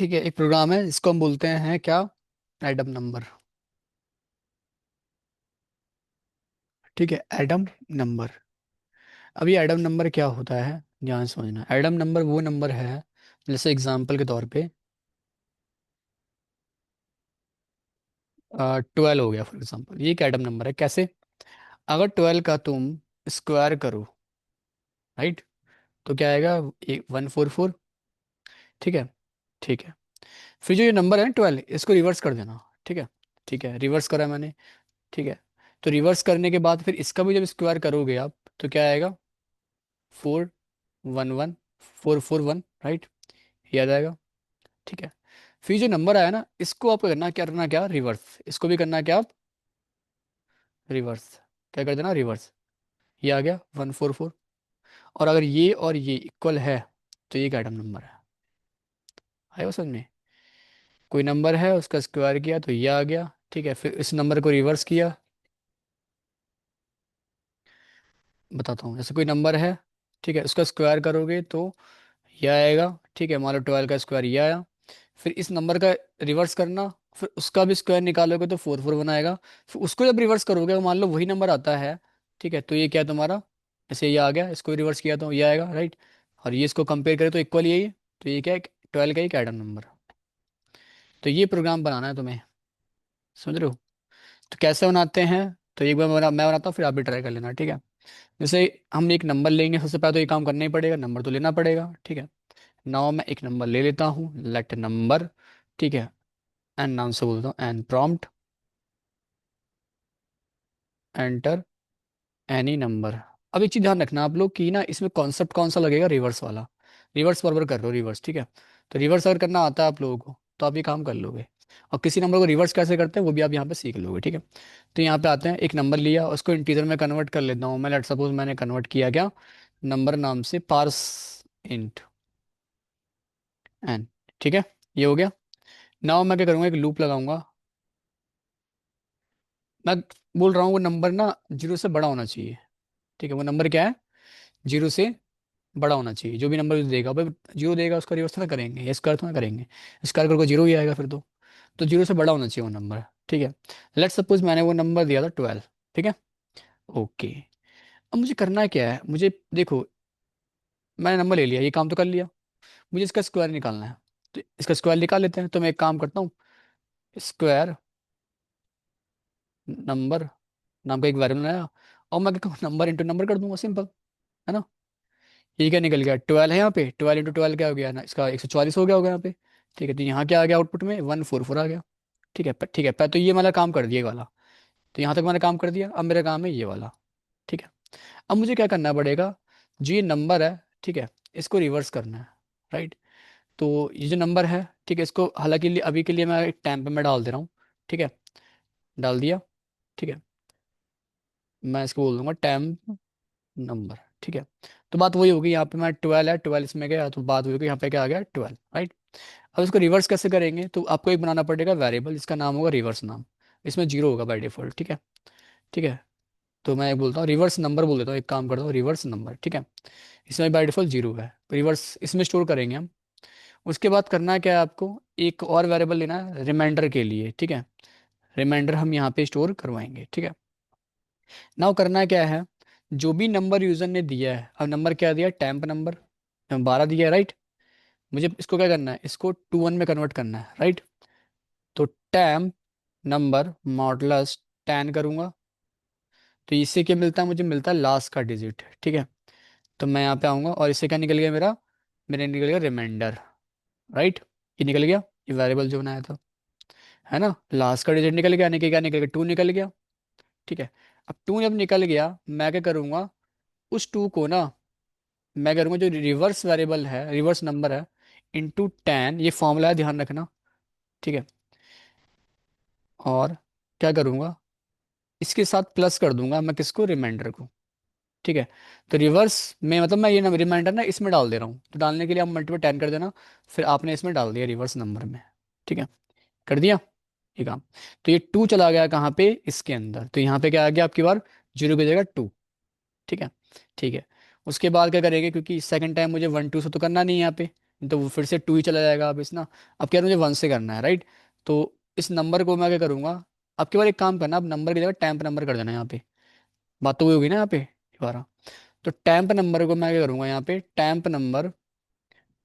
ठीक है, एक प्रोग्राम है इसको हम बोलते हैं क्या, एडम नंबर। ठीक है, एडम नंबर। अब ये एडम नंबर क्या होता है, ध्यान से समझना। एडम नंबर वो नंबर है, जैसे एग्जांपल के तौर पे 12 हो गया फॉर एग्जांपल। ये एक एडम नंबर है। कैसे? अगर 12 का तुम स्क्वायर करो, राइट, तो क्या आएगा? 144। ठीक है। ठीक है, फिर जो ये नंबर है 12, इसको रिवर्स कर देना। ठीक है। ठीक है, रिवर्स करा मैंने। ठीक है, तो रिवर्स करने के बाद फिर इसका भी जब स्क्वायर करोगे आप, तो क्या आएगा? 411 441, राइट, याद आएगा। ठीक है, फिर जो नंबर आया ना, इसको आपको करना क्या, रिवर्स। इसको भी करना क्या आप, रिवर्स। क्या कर देना, रिवर्स। ये आ गया 144। और अगर ये और ये इक्वल है, तो ये एक एडम नंबर है। आएगा समझ में? कोई नंबर है, उसका स्क्वायर किया तो ये आ गया। ठीक है, फिर इस नंबर को रिवर्स किया। बताता हूँ, जैसे कोई नंबर है, ठीक है, उसका स्क्वायर करोगे तो यह आएगा। ठीक है, मान लो 12 का स्क्वायर ये आया। फिर इस नंबर का रिवर्स करना, फिर उसका भी स्क्वायर निकालोगे तो 441 आएगा। फिर उसको जब रिवर्स करोगे, मान लो वही नंबर आता है, ठीक है, तो ये क्या है तुम्हारा, ऐसे ये आ गया। इसको रिवर्स किया तो ये आएगा, राइट। और ये इसको कंपेयर करें तो इक्वल यही है। तो ये क्या है, 12 का एक एडम नंबर। तो ये प्रोग्राम बनाना है तुम्हें, समझ रहे हो? तो कैसे बनाते हैं, तो एक बार मैं बनाता हूँ, फिर आप भी ट्राई कर लेना। ठीक है, जैसे हम एक नंबर लेंगे, सबसे पहले तो ये काम करना ही पड़ेगा, नंबर तो लेना पड़ेगा। ठीक है, नाउ मैं एक नंबर ले लेता हूँ, लेट नंबर। ठीक है, एन नाम से बोलता हूँ, an prompt enter any number. अब एक चीज ध्यान रखना आप लोग कि ना, इसमें कॉन्सेप्ट कौन सा लगेगा, रिवर्स वाला। रिवर्स बराबर कर रहे हो, रिवर्स। ठीक है, तो रिवर्स अगर करना आता है आप लोगों को, तो आप ये काम कर लोगे। और किसी नंबर को रिवर्स कैसे करते हैं वो भी आप यहाँ पे सीख लोगे। ठीक है, तो यहाँ पे आते हैं, एक नंबर लिया, उसको इंटीजर में कन्वर्ट कर लेता हूँ मैं। लेट सपोज मैंने कन्वर्ट किया क्या, नंबर नाम से पार्स इंट एन। ठीक है, ये हो गया। नाउ मैं क्या करूँगा, एक लूप लगाऊंगा। मैं बोल रहा हूँ वो नंबर ना 0 से बड़ा होना चाहिए। ठीक है, वो नंबर क्या है, 0 से बड़ा होना चाहिए। जो भी नंबर देगा भाई, 0 देगा, उसका रिवर्स ना करेंगे, या स्क्वायर थोड़ा करेंगे। स्क्वायर करके 0 ही आएगा फिर तो 0 से बड़ा होना चाहिए वो नंबर। ठीक है, लेट सपोज मैंने वो नंबर दिया था 12। ठीक है, ओके। अब मुझे करना क्या है, मुझे देखो, मैंने नंबर ले लिया, ये काम तो कर लिया। मुझे इसका स्क्वायर निकालना है, तो इसका स्क्वायर निकाल लेते हैं। तो मैं एक काम करता हूँ, स्क्वायर नंबर नाम का एक वेरिएबल बनाया, और मैं क्या कहूँ, नंबर इंटू नंबर कर दूंगा, सिंपल है ना। ये क्या निकल गया, 12 है यहाँ पे, 12 इंटू 12 क्या हो गया ना, इसका 144 हो गया होगा यहाँ पे। ठीक है, तो यहाँ क्या आ गया आउटपुट में, 144 आ गया। ठीक है, ठीक है, तो ये मैंने काम कर दिया ये वाला। तो यहाँ तक मैंने काम कर दिया, अब मेरा काम है ये वाला। ठीक है, अब मुझे क्या करना पड़ेगा, जो ये नंबर है, ठीक है, इसको रिवर्स करना है, राइट। तो ये जो नंबर है, ठीक है, इसको हालांकि अभी के लिए मैं एक टाइम पे मैं डाल दे रहा हूँ। ठीक है, डाल दिया। ठीक है, मैं इसको बोल दूंगा टाइम नंबर। ठीक है, तो बात वही होगी, यहाँ पे मैं 12 है, 12 इसमें गया, तो बात वही होगी, यहाँ पे क्या आ गया, 12, राइट। अब इसको रिवर्स कैसे करेंगे, तो आपको एक बनाना पड़ेगा वेरिएबल, इसका नाम होगा रिवर्स नाम। इसमें 0 होगा बाय डिफॉल्ट। ठीक है। ठीक है, तो मैं एक बोलता हूँ रिवर्स नंबर बोल देता हूँ, एक काम करता हूँ, रिवर्स नंबर। ठीक है, इसमें बाय डिफॉल्ट 0 है, रिवर्स इसमें स्टोर करेंगे हम। उसके बाद करना क्या है आपको, एक और वेरिएबल लेना है रिमाइंडर के लिए। ठीक है, रिमाइंडर हम यहाँ पे स्टोर करवाएंगे। ठीक है, नाउ करना क्या है, जो भी नंबर यूजर ने दिया है, अब नंबर क्या दिया, टेम्प नंबर 12 दिया है, राइट। मुझे इसको क्या करना है, इसको 21 में कन्वर्ट करना है, राइट। तो टेम्प नंबर मॉडलस 10 करूंगा, तो इससे क्या मिलता है, मुझे मिलता है लास्ट का डिजिट। ठीक है, तो मैं यहाँ पे आऊंगा, और इससे क्या निकल गया मेरा, मेरा निकल गया रिमाइंडर, राइट। ये निकल गया, ये वेरिएबल जो बनाया था, है ना। लास्ट का डिजिट निकल गया, यानी कि क्या निकल गया, 2 निकल गया। ठीक है, अब 2 जब निकल गया, मैं क्या करूंगा, उस 2 को ना, मैं करूंगा जो रिवर्स वेरिएबल है, रिवर्स नंबर है, इंटू 10, ये फॉर्मूला है, ध्यान रखना। ठीक है, और क्या करूंगा, इसके साथ प्लस कर दूंगा मैं किसको, रिमाइंडर को। ठीक है, तो रिवर्स में मतलब मैं ये रिमाइंडर ना इसमें डाल दे रहा हूँ, तो डालने के लिए आप मल्टीपल 10 कर देना, फिर आपने इसमें डाल दिया रिवर्स नंबर में। ठीक है, कर दिया ये काम। तो ये 2 चला गया कहाँ पे, इसके अंदर, तो यहाँ पे क्या आ गया आपकी बार, 0 की जगह 2। ठीक है। ठीक है, उसके बाद क्या करेंगे, क्योंकि सेकंड टाइम मुझे 1 2 से तो करना नहीं है यहाँ पे, नहीं तो वो फिर से टू ही चला जाएगा। अब इस ना, अब क्या मुझे वन से करना है, राइट। तो इस नंबर को मैं क्या करूँगा, अब की बार एक काम करना, अब नंबर की जगह टैंप नंबर कर देना यहाँ पे। बात तो वही होगी ना यहाँ पे दोबारा। तो टैंप नंबर को मैं क्या करूँगा, यहाँ पे टैंप नंबर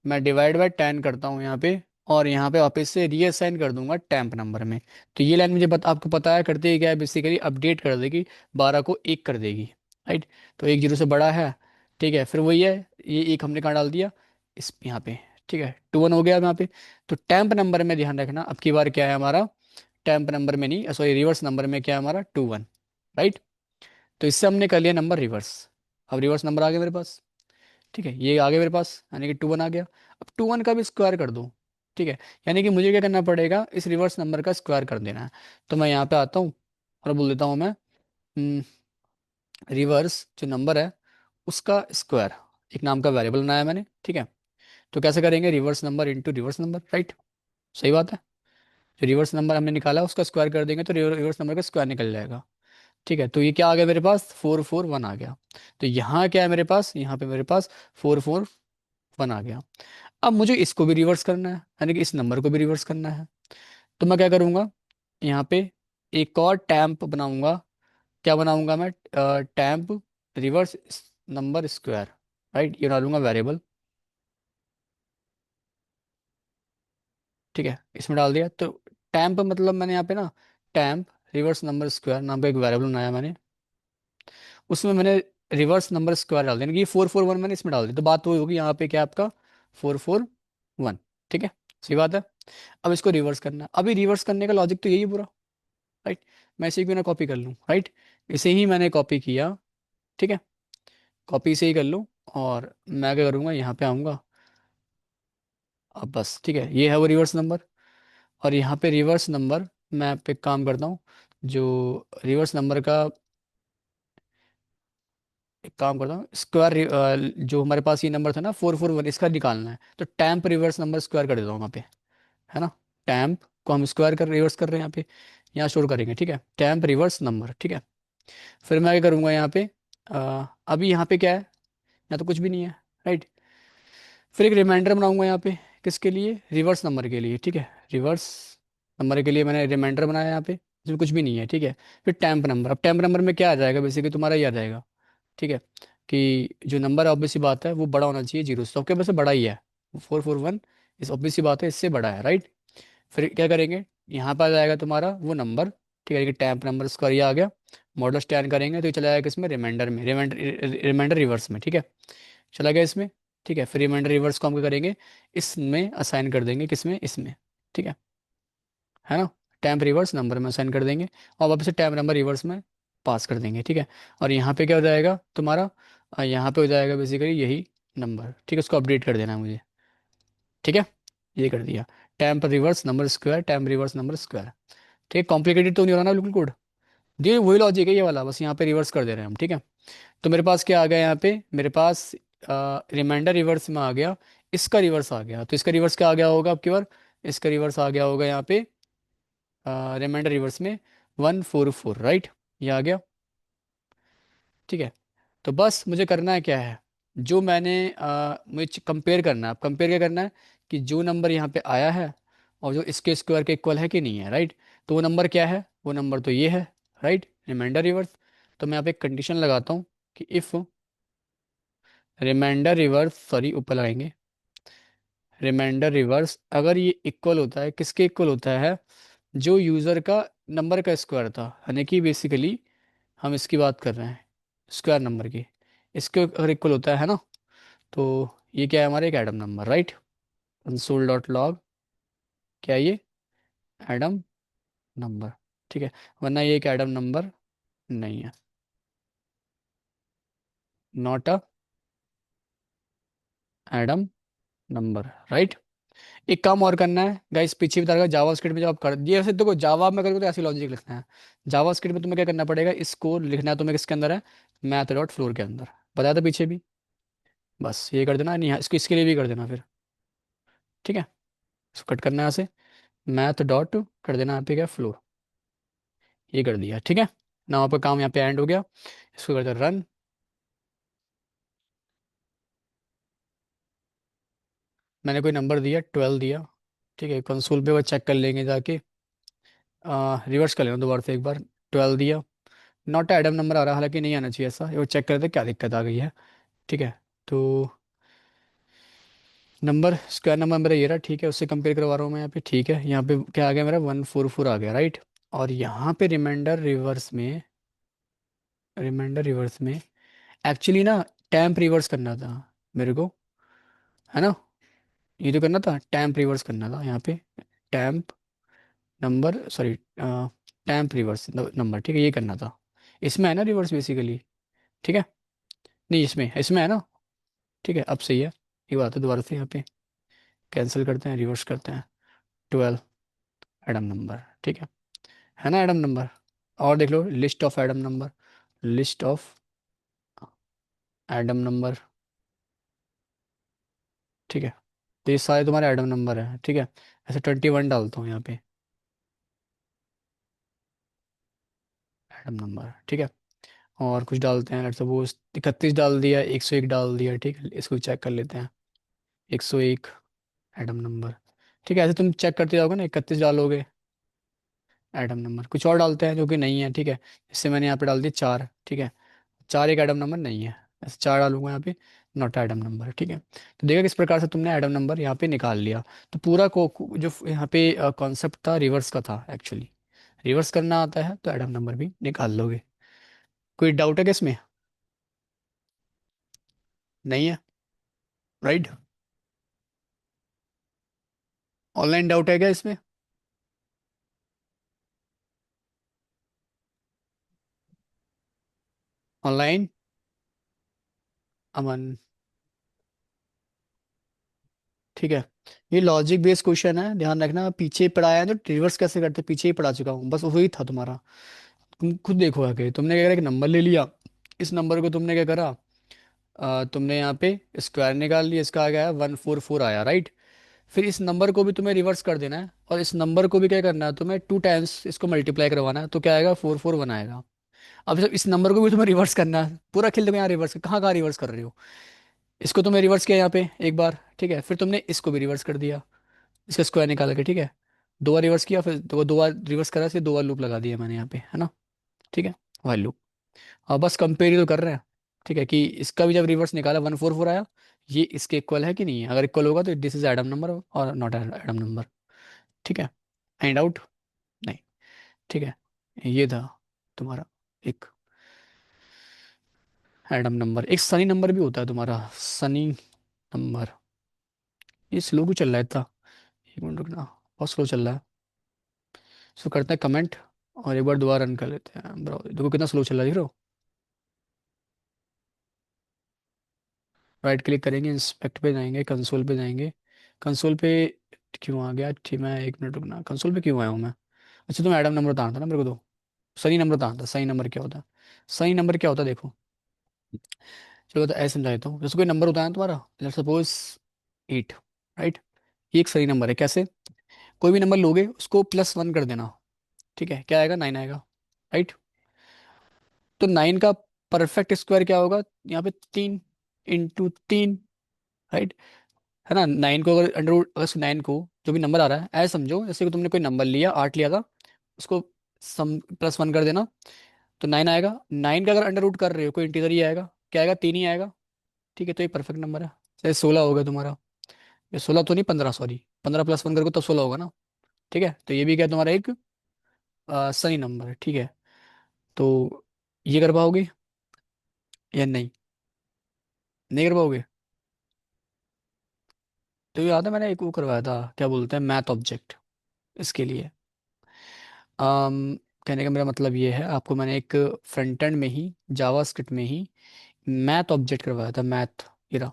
मैं डिवाइड बाय 10 करता हूँ यहाँ पे, और यहाँ पे वापस से रीअसाइन कर दूंगा टैंप नंबर में। तो ये लाइन मुझे आपको पता है करते ही क्या है, बेसिकली अपडेट कर देगी, 12 को एक कर देगी, राइट। तो एक जीरो से बड़ा है, ठीक है। फिर वही है, ये एक हमने कहाँ डाल दिया, इस यहाँ पे, ठीक है। 2 1 हो गया अब यहाँ पे। तो टैंप नंबर में ध्यान रखना, अब की बार क्या है हमारा, टैंप नंबर में नहीं, सॉरी रिवर्स नंबर में क्या है हमारा, 2 1, राइट। तो इससे हमने कर लिया नंबर रिवर्स। अब रिवर्स नंबर आ गया मेरे पास, ठीक है। ये आ गया मेरे पास, यानी कि 2 1 आ गया। अब 2 1 का भी स्क्वायर कर दूं, ठीक है। यानी कि मुझे क्या करना पड़ेगा, इस रिवर्स नंबर का स्क्वायर कर देना है। तो मैं यहाँ पे आता हूँ और बोल देता हूँ मैं, रिवर्स जो नंबर है उसका स्क्वायर, एक नाम का वेरिएबल बनाया मैंने, ठीक है। तो कैसे करेंगे, reverse number into reverse number, right. सही बात है। जो रिवर्स नंबर हमने निकाला उसका स्क्वायर कर देंगे तो रिवर्स नंबर का स्क्वायर निकल जाएगा, ठीक है। तो ये क्या आ गया मेरे पास, 4 4 1 आ गया। तो यहाँ क्या है मेरे पास, यहाँ पे मेरे पास 4 4 1 आ गया। अब मुझे इसको भी रिवर्स करना है, यानी कि इस नंबर को भी रिवर्स करना है। तो मैं क्या करूँगा, यहाँ पे एक और टैंप बनाऊंगा। क्या बनाऊंगा मैं, टैंप रिवर्स नंबर स्क्वायर, राइट। ये डालूंगा वेरिएबल, ठीक है। इसमें डाल दिया। तो टैंप मतलब मैंने यहाँ पे ना, टैंप रिवर्स नंबर स्क्वायर नाम का एक वेरिएबल बनाया मैंने, उसमें मैंने रिवर्स नंबर स्क्वायर डाल दिया, यानी कि 4 4 1 मैंने इसमें डाल दिया। तो बात वही होगी यहाँ पे क्या आपका, 4 4 1, ठीक है। सही बात है। अब इसको रिवर्स करना है। अभी रिवर्स करने का लॉजिक तो यही है पूरा, राइट। मैं इसे क्यों ना कॉपी कर लूँ, राइट। इसे ही मैंने कॉपी किया, ठीक है। कॉपी इसे ही कर लूँ, और मैं क्या करूँगा, यहाँ पे आऊँगा। अब बस ठीक है, ये है वो रिवर्स नंबर। और यहाँ पे रिवर्स नंबर, मैं पे काम करता हूँ, जो रिवर्स नंबर का एक काम करता हूँ, स्क्वायर जो हमारे पास ये नंबर था ना 4 4 1, इसका निकालना है। तो टैंप रिवर्स नंबर स्क्वायर कर देता हूँ वहाँ पे, है ना। टैंप को हम स्क्वायर कर रिवर्स कर रहे हैं यहाँ पे, यहाँ शोर करेंगे, ठीक है। टैंप रिवर्स नंबर, ठीक है। फिर मैं क्या करूँगा यहाँ पे, अभी यहाँ पे क्या है, यहाँ तो कुछ भी नहीं है, राइट। फिर एक रिमाइंडर बनाऊंगा यहाँ पे, किसके लिए, रिवर्स नंबर के लिए, ठीक है। रिवर्स नंबर के लिए मैंने रिमाइंडर बनाया यहाँ पे, इसमें कुछ भी नहीं है, ठीक है। फिर टैंप नंबर, अब टैंप नंबर में क्या आ जाएगा, बेसिकली तुम्हारा ये आ जाएगा, ठीक है। कि जो नंबर ऑब्वियस सी बात है वो बड़ा होना चाहिए जीरो से, तो आपके पास बड़ा ही है, 4 4 1, इस ऑब्वियस सी बात है इससे बड़ा है, राइट। फिर क्या करेंगे, यहाँ पर आ जाएगा तुम्हारा वो नंबर, ठीक है। कि टैंप नंबर इसका ये आ गया, मॉडल स्टैंड करेंगे तो ये चला जाएगा इसमें रिमाइंडर में, रिमाइंडर रिमाइंडर रिवर्स में, ठीक है। चला गया इसमें, ठीक है। फिर रिमाइंडर रिवर्स को हम क्या करेंगे, इसमें असाइन कर देंगे, किसमें, इसमें, ठीक है। है ना। टैंप रिवर्स नंबर में असाइन कर देंगे, और वापस से टैंप नंबर रिवर्स में पास कर देंगे, ठीक है। और यहाँ पे क्या हो जाएगा तुम्हारा, यहाँ पे हो जाएगा बेसिकली यही नंबर, ठीक है। उसको अपडेट कर देना है मुझे, ठीक है। ये कर दिया, टैंप reverse number square, टैंप reverse number square, ठीक है। कॉम्प्लिकेटेड तो नहीं हो रहा ना बिल्कुल कोड, ये वही लॉजिक है ये वाला, बस यहाँ पे रिवर्स कर दे रहे हैं हम, ठीक है। तो मेरे पास क्या आ गया यहाँ पे, मेरे पास रिमाइंडर रिवर्स में आ गया, इसका रिवर्स आ गया। तो इसका रिवर्स क्या आ गया होगा आपकी बार, इसका रिवर्स आ गया होगा यहाँ पे, रिमाइंडर रिवर्स में 1 4 4, राइट। ये आ गया, ठीक है। तो बस मुझे करना है क्या है, जो मैंने मुझे कंपेयर करना है। अब कंपेयर क्या करना है, कि जो नंबर यहाँ पे आया है और जो इसके स्क्वायर के इक्वल है कि नहीं है, राइट। तो वो नंबर क्या है, वो नंबर तो ये है, राइट, रिमाइंडर रिवर्स। तो मैं यहाँ पे एक कंडीशन लगाता हूँ कि इफ़ रिमाइंडर रिवर्स, सॉरी ऊपर लगाएंगे, रिमाइंडर रिवर्स अगर ये इक्वल होता है, किसके इक्वल होता है, जो यूज़र का नंबर का स्क्वायर था, यानी कि बेसिकली हम इसकी बात कर रहे हैं, स्क्वायर नंबर की, इसके अगर इक्वल होता है ना, तो ये क्या है हमारे एक Adam number, right. Console dot log, क्या है ये, एडम नंबर, ठीक है। वरना ये एक एडम नंबर नहीं है, not a Adam number, right. एक काम और करना है गाइस, पीछे भी तरह जावा स्क्रिप्ट में जब आप कर दिए, वैसे देखो जावा में करोगे तो ऐसी लॉजिक लिखना है। जावा स्क्रिप्ट में तुम्हें क्या करना पड़ेगा, इसको लिखना है तुम्हें किसके अंदर है, मैथ डॉट फ्लोर के अंदर, बताया था पीछे भी। बस ये कर देना, नहीं हाँ, इसको इसके लिए भी कर देना फिर, ठीक है। इसको कट करना है यहाँ से, मैथ डॉट कर देना यहाँ पे क्या, फ्लोर। ये कर दिया, ठीक है। ना आपका काम यहाँ पे एंड हो गया। इसको करते रन। मैंने कोई नंबर दिया, 12 दिया, ठीक है, कंसोल पे वो चेक कर लेंगे जाके। रिवर्स कर लेना दोबारा से एक बार। 12 दिया, नॉट एडम नंबर आ रहा, हालांकि नहीं आना चाहिए ऐसा, ये वो चेक करते क्या दिक्कत आ गई है। ठीक है, तो नंबर, स्क्वायर नंबर मेरा ये रहा, ठीक है, उससे कंपेयर करवा रहा हूँ मैं यहाँ पे, ठीक है, यहाँ पे क्या आ गया मेरा, 144 आ गया, राइट। और यहाँ पे रिमाइंडर रिवर्स में एक्चुअली ना टैम्प रिवर्स करना था मेरे को, है ना। ये तो करना था, टैम्प रिवर्स करना था यहाँ पे। Temp number, sorry, temp reverse number, ठीक है, ये करना था। इसमें है ना रिवर्स बेसिकली, ठीक है। नहीं, इसमें इसमें है ना। ठीक है, अब सही है। ये बात है, दोबारा से यहाँ पे कैंसिल करते हैं, रिवर्स करते हैं। 12 एडम नंबर, ठीक है ना एडम नंबर। और देख लो, list of Adam number, list of Adam number, ठीक है। तो ये सारे तुम्हारे एडम नंबर है, ठीक है। ऐसे 21 डालता हूँ यहाँ पे, एडम नंबर, ठीक है। और कुछ डालते हैं, लेट्स सपोज 31 डाल दिया, 101 डाल दिया, ठीक है, इसको चेक कर लेते हैं। 101 एडम नंबर, ठीक है। ऐसे तुम चेक करते जाओगे ना, 31 डालोगे, एडम नंबर कुछ और डालते हैं जो कि नहीं है, ठीक है। इससे मैंने यहाँ पे डाल दिया 4, ठीक है। 4 एक एडम नंबर नहीं है, ऐसे 4 डालूंगा यहाँ पे, नॉट एडम नंबर, ठीक है। तो देखा किस प्रकार से तुमने एडम नंबर यहाँ पे निकाल लिया। तो पूरा जो यहाँ पे कॉन्सेप्ट था रिवर्स का था एक्चुअली। रिवर्स करना आता है तो एडम नंबर भी निकाल लोगे। कोई डाउट है क्या इसमें? नहीं है, राइट। ऑनलाइन डाउट है क्या इसमें? ऑनलाइन, अमन, ठीक है। ये लॉजिक बेस्ड क्वेश्चन है, ध्यान रखना, पीछे पढ़ाया है, जो रिवर्स कैसे करते हैं, पीछे ही पढ़ा चुका हूँ, बस वही था तुम्हारा। तुम खुद देखो आके, तुमने क्या करा, एक नंबर ले लिया, इस नंबर को तुमने क्या करा, तुमने यहाँ पे स्क्वायर निकाल लिया, इसका आ गया 144 आया, राइट। फिर इस नंबर को भी तुम्हें रिवर्स कर देना है, और इस नंबर को भी क्या करना है, तुम्हें 2 टाइम्स इसको मल्टीप्लाई करवाना है, तो क्या आएगा, 441 आएगा। अब जब इस नंबर को भी तुम्हें रिवर्स करना है, पूरा खेल तुम्हें यहाँ रिवर्स, कहाँ कहाँ रिवर्स कर रहे हो। इसको तुमने रिवर्स किया यहाँ पे एक बार, ठीक है, फिर तुमने इसको भी रिवर्स कर दिया, इसका स्क्वायर निकाल के, ठीक है। 2 बार रिवर्स किया, फिर 2 बार रिवर्स करा, फिर 2 बार लूप लगा दिया मैंने यहाँ पे, है ना। ठीक है, वाइल लूप। अब बस कंपेयर ही तो कर रहे हैं, ठीक है, कि इसका भी जब रिवर्स निकाला 144 आया, ये इसके इक्वल है कि नहीं है, अगर इक्वल होगा तो दिस इज एडम नंबर और नॉट एडम नंबर, ठीक है। Any doubt? नहीं, ठीक है। ये था तुम्हारा एक एडम नंबर। एक सनी नंबर भी होता है तुम्हारा, सनी नंबर। ये स्लो क्यों चल रहा है इतना? 1 मिनट रुकना, बहुत स्लो चल रहा है। इसको करते हैं कमेंट, और एक बार दोबारा रन कर लेते हैं ब्रो, देखो कितना स्लो चल रहा है, देख रहे हो। राइट क्लिक करेंगे, इंस्पेक्ट पे जाएंगे, कंसोल पे जाएंगे। कंसोल पे क्यों आ गया, ठीक, मैं 1 मिनट रुकना, कंसोल पे क्यों आया हूँ मैं? अच्छा, तो एडम नंबर बताना था ना मेरे को, तो सही नंबर बताना था। सही नंबर क्या होता है? सही नंबर क्या होता है, देखो, चलो तो ऐसे समझा देता हूँ। जैसे कोई नंबर होता है ना तुम्हारा, लेट्स सपोज 8, राइट। ये एक सही नंबर है, कैसे? कोई भी नंबर लोगे, उसको +1 कर देना, ठीक है, क्या आएगा, 9 आएगा, राइट। तो 9 का परफेक्ट स्क्वायर क्या होगा यहाँ पे, 3 × 3, राइट, है ना। 9 को अगर अगर 9 को, जो भी नंबर आ रहा है, ऐसे समझो जैसे कि तुमने कोई नंबर लिया, 8 लिया था, उसको सम +1 कर देना, तो 9 आएगा। 9 का अगर अंडर रूट कर रहे हो, कोई इंटीजर ही आएगा, क्या आएगा, 3 ही आएगा, ठीक है। तो ये परफेक्ट नंबर है। जैसे 16 होगा तुम्हारा, ये 16 तो नहीं, 15, सॉरी, 15 +1 करोगे तब 16 होगा ना, ठीक है। तो ये भी क्या तुम्हारा एक सही नंबर है, ठीक है। तो ये कर पाओगे या नहीं? नहीं कर पाओगे? तो याद है मैंने एक वो करवाया था, क्या बोलते हैं, मैथ ऑब्जेक्ट, इसके लिए। अम कहने का मेरा मतलब ये है, आपको मैंने एक फ्रंट एंड में ही, जावास्क्रिप्ट में ही मैथ ऑब्जेक्ट करवाया था, मैथ इरा,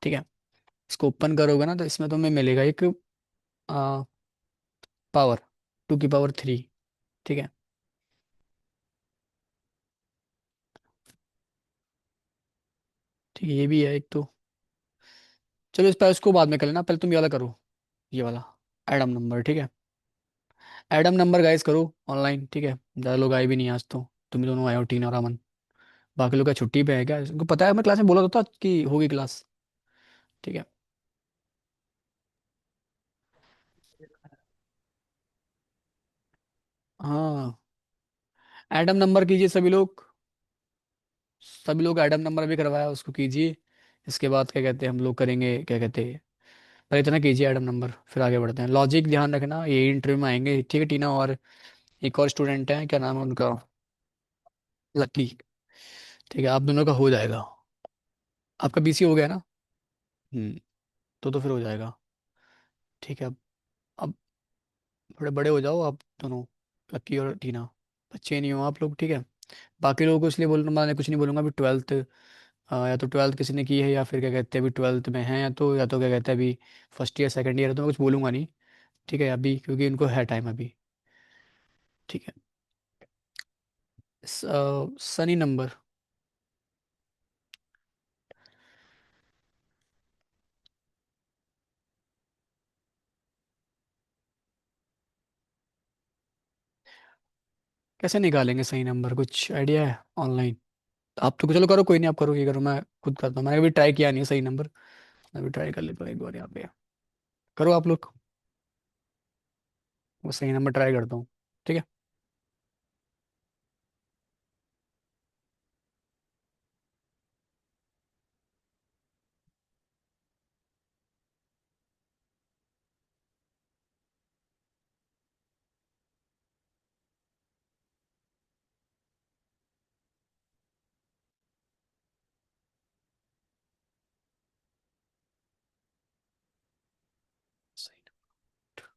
ठीक है। इसको ओपन करोगे ना, तो इसमें तुम्हें मिलेगा एक पावर, 2 की पावर 3, ठीक है। ठीक है, ये भी है एक तो। चलो इस पर, इसको बाद में कर लेना, पहले तुम ये वाला करो, ये वाला एडम नंबर, ठीक है। एडम नंबर गाइस करो ऑनलाइन, ठीक है। ज़्यादा लोग आए भी नहीं आज तो, तुम ही दोनों आए हो, टीन और अमन। बाकी लोग का छुट्टी पे है क्या, उनको पता है, मैं क्लास में बोला तो था कि होगी क्लास, ठीक है। हाँ, एडम नंबर कीजिए सभी लोग। सभी लोग एडम नंबर भी करवाया उसको कीजिए। इसके बाद क्या कहते हैं हम लोग करेंगे, क्या कहते हैं, पर इतना कीजिए एडम नंबर, फिर आगे बढ़ते हैं। लॉजिक ध्यान रखना, ये इंटरव्यू में आएंगे, ठीक है टीना? और एक और स्टूडेंट है, क्या नाम है उनका, लकी। ठीक है, आप दोनों का हो जाएगा। आपका बीसी हो गया ना? हम्म। तो फिर हो जाएगा। ठीक है। अब थोड़े बड़े हो जाओ आप दोनों, लक्की और टीना। बच्चे नहीं हो आप लोग, ठीक है? बाकी लोगों को इसलिए बोल रहा हूँ, मैं कुछ नहीं बोलूंगा अभी। ट्वेल्थ, या तो ट्वेल्थ किसी ने की है, या फिर क्या कहते हैं अभी ट्वेल्थ में है, या तो क्या कहते हैं अभी फर्स्ट ईयर सेकंड ईयर है, तो मैं कुछ बोलूंगा नहीं। ठीक है अभी, क्योंकि इनको है टाइम अभी। ठीक है। सनी नंबर। कैसे निकालेंगे सही नंबर, कुछ आइडिया है ऑनलाइन? आप तो चलो करो, कोई नहीं, आप करो, ये करो, मैं खुद करता हूँ। मैंने कभी ट्राई किया नहीं है सही नंबर। मैं भी ट्राई कर लेता हूँ एक बार यहाँ पे। करो आप लोग। वो सही नंबर ट्राई करता हूँ। ठीक है। सही नंबर।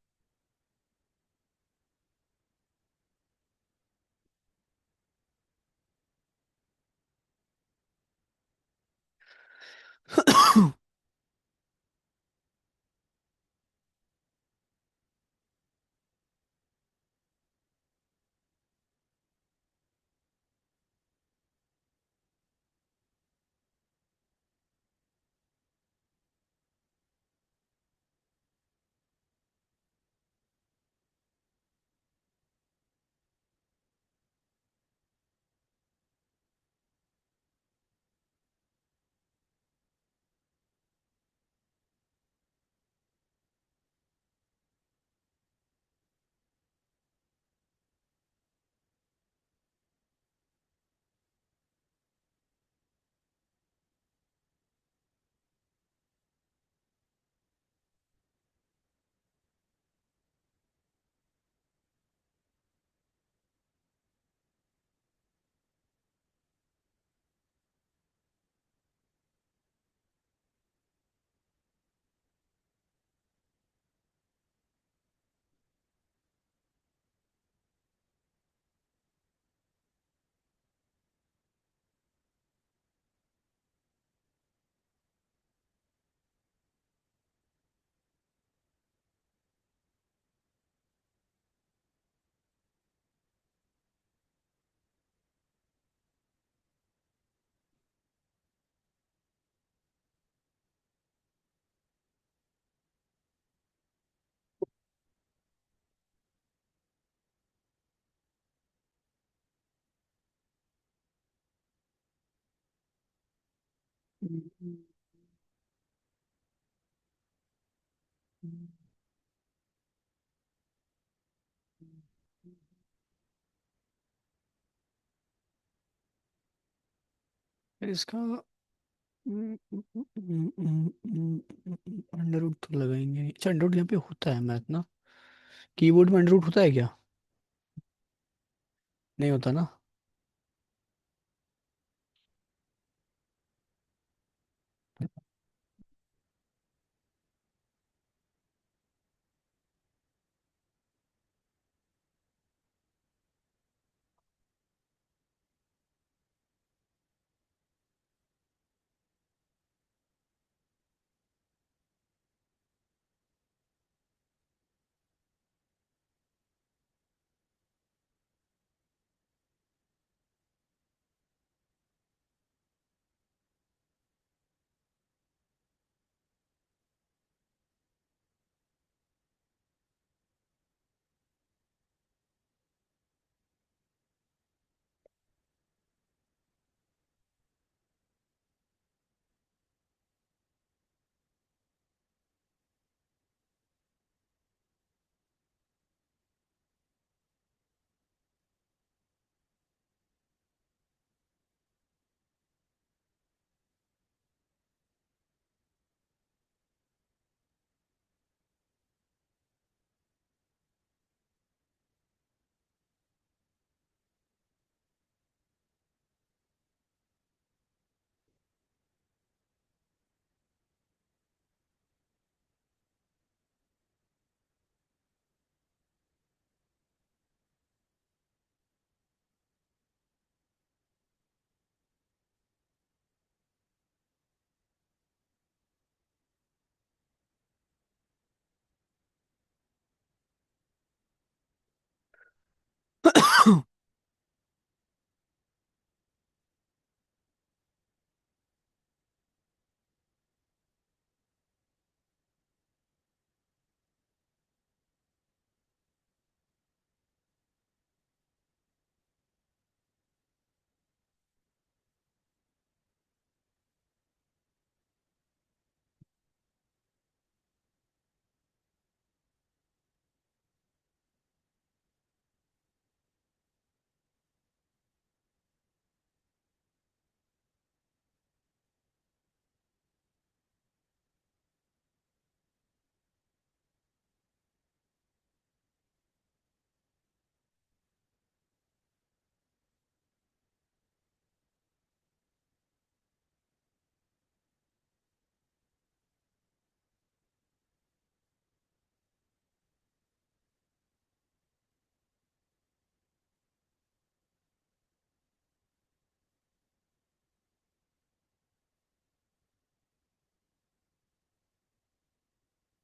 फिर इसका अंडर रूट तो लगाएंगे नहीं। अच्छा, अंडर रूट यहाँ पे होता है मैथ ना? कीबोर्ड में अंडर रूट होता है क्या? नहीं होता ना?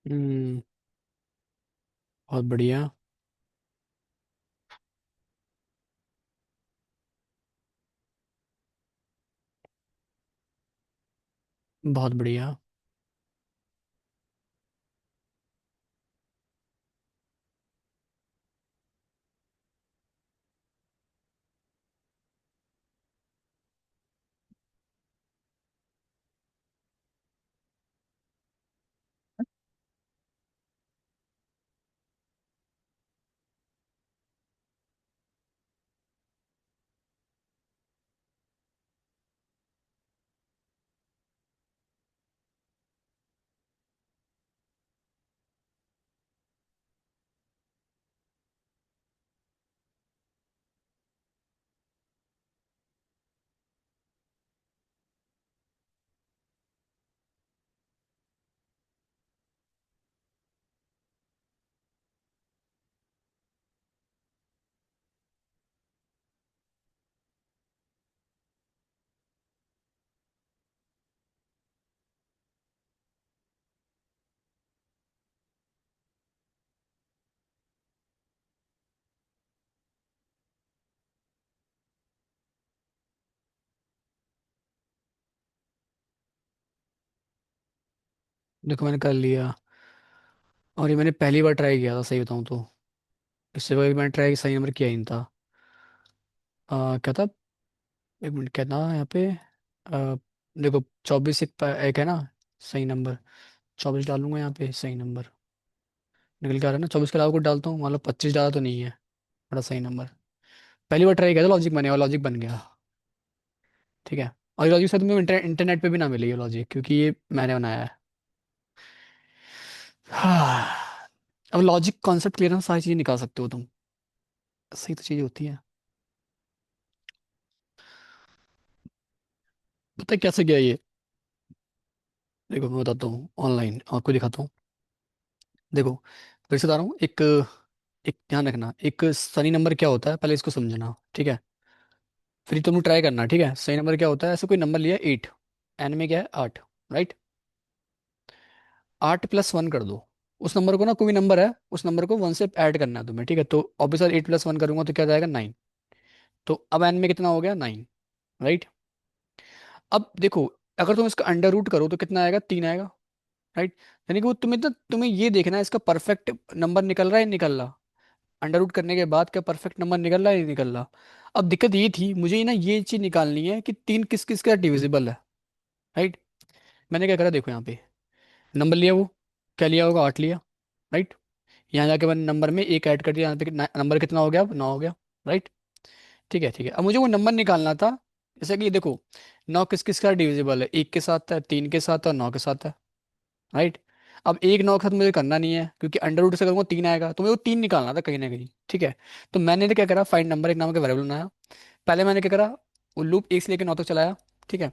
हम्म। बहुत बढ़िया। बहुत बढ़िया। देखो मैंने कर लिया। और ये मैंने पहली बार ट्राई किया था, सही बताऊँ तो। इससे पहले मैंने ट्राई सही नंबर किया ही नहीं था। क्या था? एक मिनट, क्या था यहाँ पे? देखो 24 एक है ना सही नंबर। 24 डालूंगा यहाँ पे, सही नंबर निकल के आ रहा है ना। 24 के अलावा कुछ डालता हूँ, मान लो 25 डाला तो नहीं है। बड़ा सही नंबर। पहली बार ट्राई किया था, लॉजिक बने और लॉजिक बन गया। ठीक है। और लॉजिक शायद तुम्हें इंटरनेट पे भी ना मिले ये लॉजिक, क्योंकि ये मैंने बनाया है। हाँ। अब लॉजिक कॉन्सेप्ट क्लियर ना, सारी चीजें निकाल सकते हो तुम। सही तो चीजें होती है। पता है कैसे गया ये? देखो मैं बताता हूँ, ऑनलाइन आपको दिखाता हूँ। देखो फिर से बता रहा हूँ। एक एक ध्यान रखना, एक सनी नंबर क्या होता है पहले इसको समझना, ठीक है? फिर तुम ट्राई करना, ठीक है? सही नंबर क्या होता है? ऐसे कोई नंबर लिया 8, एन में क्या है 8, राइट? 8+1 कर दो। उस नंबर को ना, कोई नंबर है उस नंबर को 1 से ऐड करना है तुम्हें, ठीक है? तो ऑब्वियसली 8+1 करूंगा तो क्या जाएगा 9। तो अब एन में कितना हो गया 9, राइट? अब देखो, अगर तुम इसका अंडर रूट करो तो कितना आएगा? 3 आएगा, राइट? यानी कि वो तुम्हें ये देखना है इसका परफेक्ट नंबर निकल रहा है निकल रहा। अंडर रूट करने के बाद क्या परफेक्ट नंबर निकल रहा है नहीं निकल रहा। अब दिक्कत ये थी मुझे ना, ये चीज निकालनी है कि 3 किस किस का डिविजिबल है, राइट? मैंने क्या करा, देखो यहाँ पे नंबर लिया वो, क्या लिया होगा 8 लिया, राइट? यहाँ जाके मैंने नंबर में एक ऐड कर दिया, यहाँ पे नंबर कितना हो गया? अब 9 हो गया, राइट? ठीक है, ठीक है। अब मुझे वो नंबर निकालना था। जैसे कि देखो, 9 किस किस का डिविजिबल है? 1 के साथ है, 3 के साथ है और 9 के साथ है, राइट? अब एक 9 के साथ मुझे करना नहीं है, क्योंकि अंडर रूट से करूँगा 3 आएगा, तो मुझे वो 3 निकालना था कहीं ना कहीं, ठीक है? तो मैंने तो क्या करा, फाइंड नंबर एक नाम का वेरिएबल बनाया। पहले मैंने क्या करा, वो लूप 1 से लेकर 9 तक चलाया, ठीक है?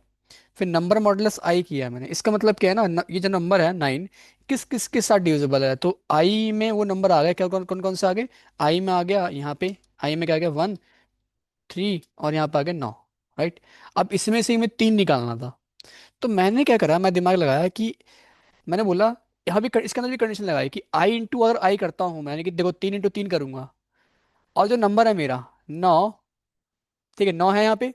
फिर नंबर मॉडुलस आई किया मैंने। इसका मतलब क्या है ना, ये जो नंबर है 9 किस किस के साथ डिविजिबल है, तो आई में वो नंबर आ गया क्या? कौन कौन कौन से आ गए? आई में आ गया यहाँ पे, आई में क्या आ गया 1, 3 और यहाँ पे आ गया 9, राइट? अब इसमें से ही मैं 3 निकालना था। तो मैंने क्या करा, मैं दिमाग लगाया कि मैंने बोला, यहाँ भी इसके अंदर भी कंडीशन लगाई कि आई इंटू, अगर आई करता हूँ मैं, यानी कि देखो 3 इंटू 3 करूंगा, और जो नंबर है मेरा 9, ठीक है 9 है यहाँ पे,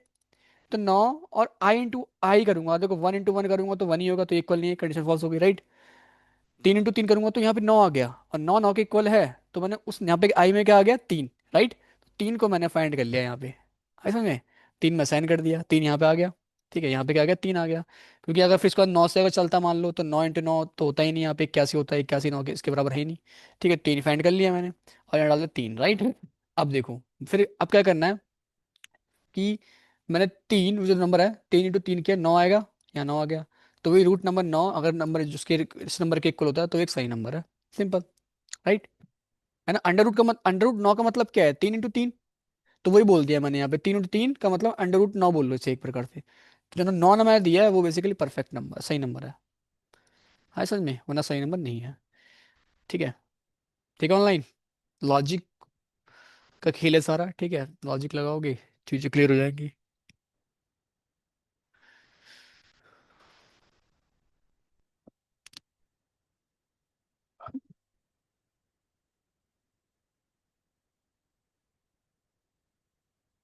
तो 9 और आई इंटू आई करूंगा, देखो 1 इंटू 1 करूंगा तो 1 ही होगा, तो इक्वल नहीं है, कंडीशन फॉल्स होगी, राइट? 3 इंटू 3 करूंगा तो यहाँ पे 9 आ गया, और 9 9 के इक्वल है। तो मैंने उस यहाँ पे आई में क्या आ गया 3, राइट? 3 को मैंने फाइंड कर लिया यहाँ पे, ऐसा में 3 में साइन कर दिया, 3 यहाँ पे आ गया, ठीक है? यहाँ पे क्या आ गया 3 आ गया। क्योंकि अगर फिर इसके बाद 9 से अगर चलता मान लो, तो 9 इंटू 9 तो होता ही नहीं, यहाँ पे 81 होता है, 81 9 के इसके बराबर है ही नहीं। ठीक है, 3 फाइंड कर लिया मैंने, और यहाँ डाल दिया 3, राइट? अब देखो, फिर अब क्या करना है कि मैंने 3 जो नंबर है, 3 इंटू 3 किया, 9 आएगा, यहाँ 9 आ गया। तो वही रूट नंबर 9 अगर नंबर जिसके इस नंबर के इक्वल होता है तो एक सही नंबर है, सिंपल, राइट? है ना? अंडर रूट 9 का मतलब क्या है? 3 इंटू 3। तो वही बोल दिया मैंने यहाँ पे, 3 इंटू 3 का मतलब अंडर रूट 9 बोल लो इसे एक प्रकार से। तो जो 9 नंबर दिया है वो बेसिकली परफेक्ट नंबर, सही नंबर है। हाँ सच में, वरना सही नंबर नहीं है। ठीक है। ठीक है, ऑनलाइन लॉजिक का खेल है सारा, ठीक है? लॉजिक लगाओगे, चीज़ें क्लियर हो जाएंगी।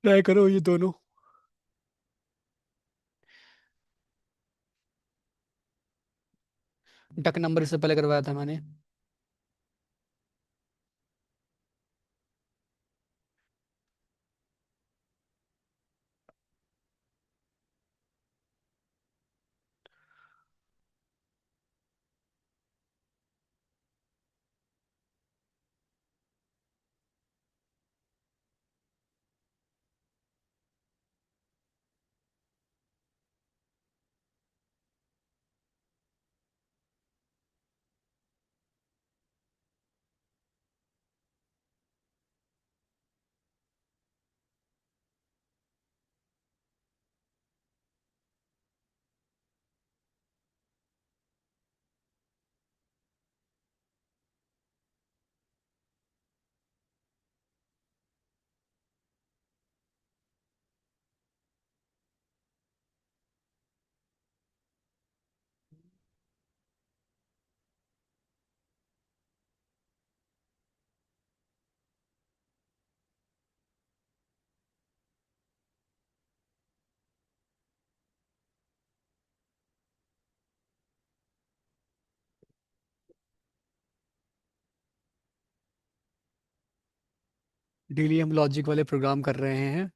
ट्राई करो ये दोनों। डक नंबर इससे पहले करवाया था मैंने। डेली हम लॉजिक वाले प्रोग्राम कर रहे हैं।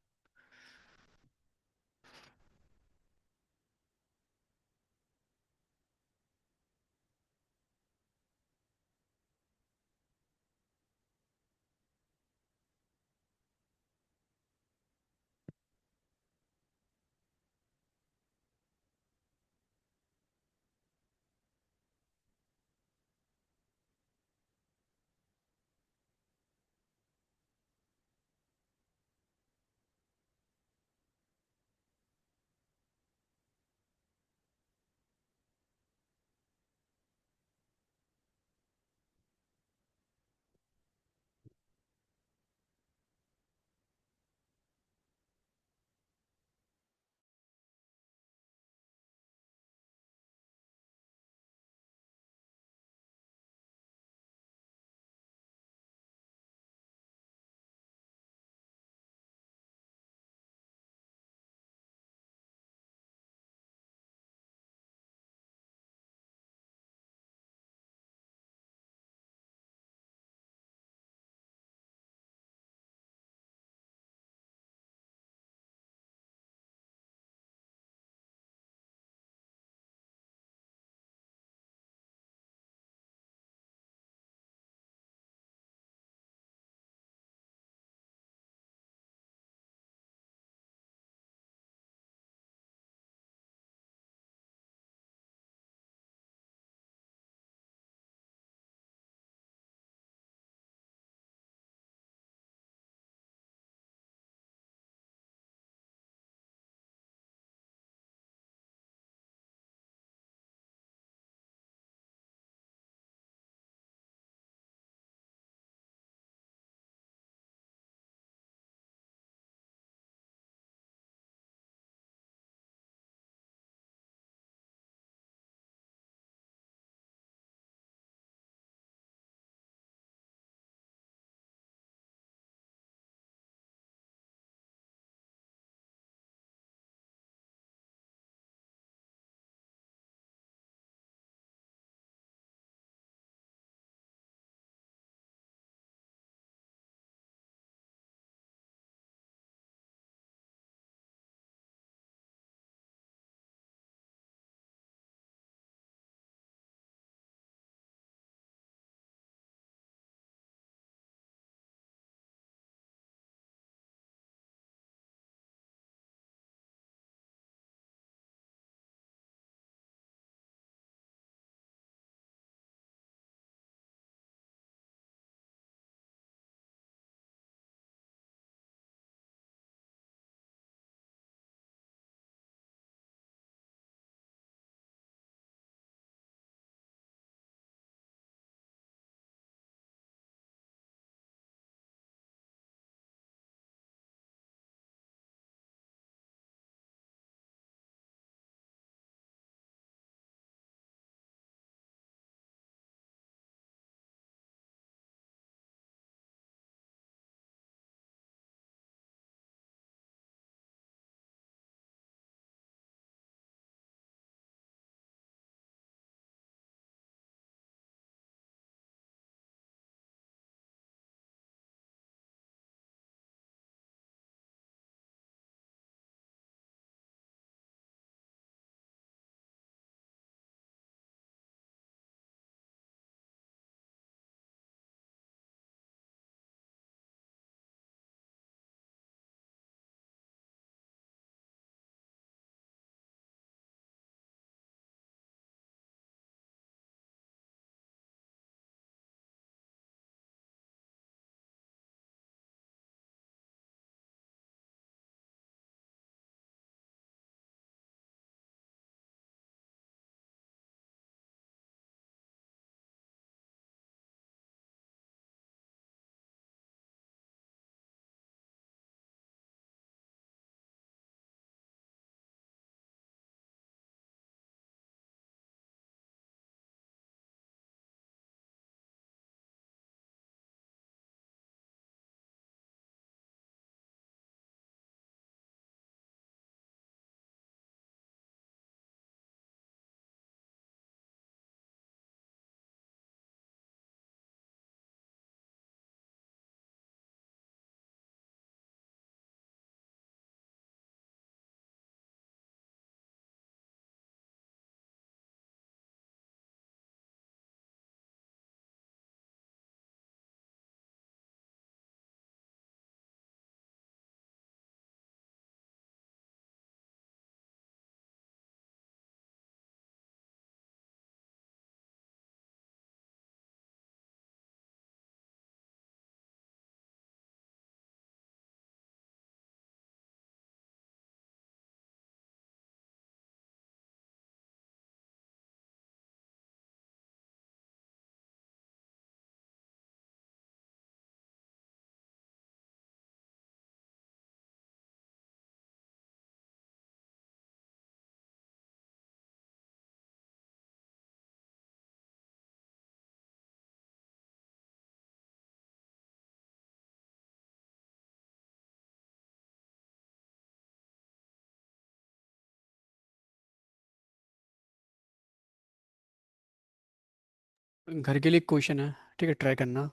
घर के लिए क्वेश्चन है, ठीक है, ट्राई करना।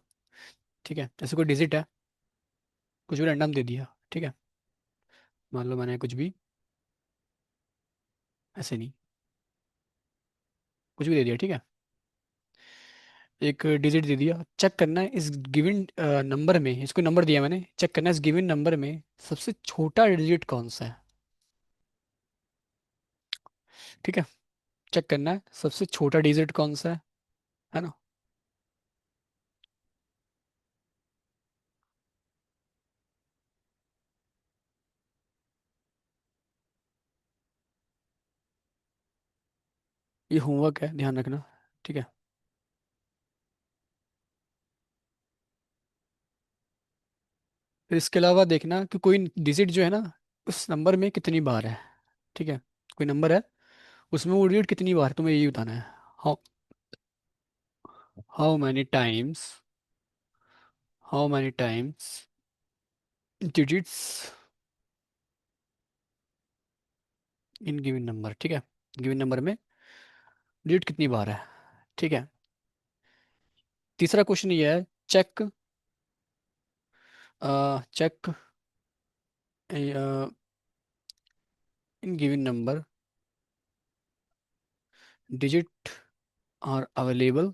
ठीक है, जैसे कोई डिजिट है, कुछ भी रैंडम दे दिया, ठीक है। मान लो मैंने कुछ भी, ऐसे नहीं, कुछ भी दे दिया, ठीक है। एक डिजिट दे दिया, चेक करना है इस गिवन नंबर में, इसको नंबर दिया मैंने, चेक करना है इस गिवन नंबर में सबसे छोटा डिजिट कौन सा है। ठीक है, चेक करना है सबसे छोटा डिजिट कौन सा है ना। ये होमवर्क है, ध्यान रखना। ठीक है, फिर इसके अलावा देखना कि कोई डिजिट जो है ना, उस नंबर में कितनी बार है। ठीक है, कोई नंबर है, उसमें वो डिजिट कितनी बार है, तुम्हें यही बताना है। How how many times, how many times digits in given number. ठीक है, गिवन नंबर में डिजिट कितनी बार है। ठीक है, तीसरा क्वेश्चन ये है, check check in given number digit are available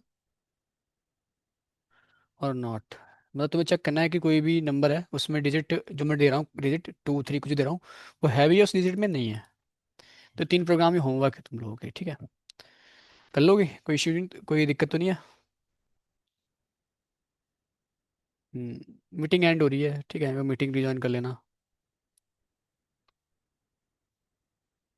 और नॉट। मतलब तुम्हें चेक करना है कि कोई भी नंबर है उसमें डिजिट जो मैं दे रहा हूँ, डिजिट 2 3 कुछ दे रहा हूँ, वो है भी या उस डिजिट में नहीं है। तो 3 प्रोग्राम ही होमवर्क है तुम लोगों के, ठीक है। कर लोगे, कोई इशू नहीं, कोई दिक्कत तो नहीं है। मीटिंग एंड हो रही है, ठीक है, मीटिंग रिज्वाइन कर लेना।